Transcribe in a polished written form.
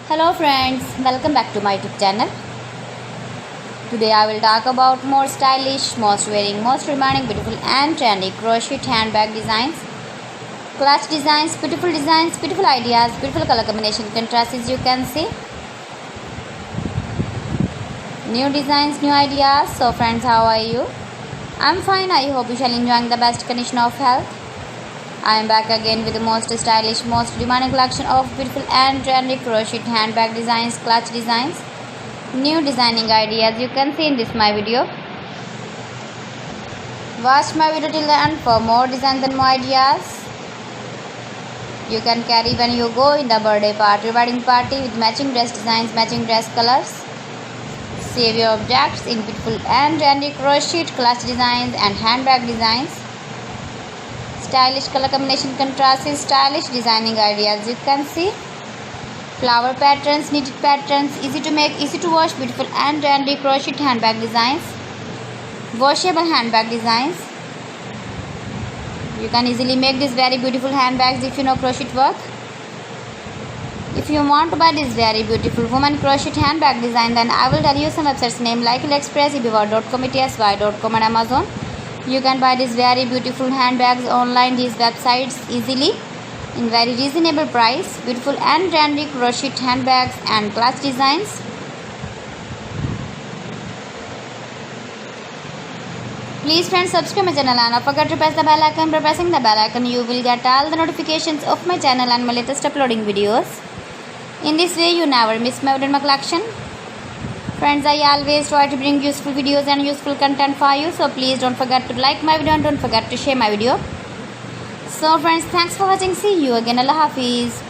Hello friends, welcome back to my YouTube channel. Today I will talk about more stylish, most wearing, most demanding, beautiful and trendy crochet handbag designs, clutch designs, beautiful ideas, beautiful color combination contrasts as you can see. New designs, new ideas. So friends, how are you? I'm fine. I hope you shall enjoying the best condition of health. I am back again with the most stylish, most demanding collection of beautiful and trendy crochet handbag designs, clutch designs, new designing ideas you can see in this my video. Watch my video till the end for more designs and more ideas. You can carry when you go in the birthday party, wedding party with matching dress designs, matching dress colors. Save your objects in beautiful and trendy crochet, clutch designs and handbag designs. Stylish color combination contrasts, stylish designing ideas you can see. Flower patterns, knitted patterns, easy to make, easy to wash, beautiful and trendy crochet handbag designs, washable handbag designs. You can easily make these very beautiful handbags if you know crochet work. If you want to buy this very beautiful woman crochet handbag design, then I will tell you some websites name like AliExpress, eBay.com, etsy.com and Amazon. You can buy these very beautiful handbags online, these websites easily in very reasonable price. Beautiful and trendy crochet handbags and clutch designs. Please friends, subscribe my channel and don't forget to press the bell icon. By pressing the bell icon you will get all the notifications of my channel and my latest uploading videos. In this way you never miss my collection. Friends, I always try to bring useful videos and useful content for you. So please don't forget to like my video and don't forget to share my video. So friends, thanks for watching. See you again. Allah Hafiz.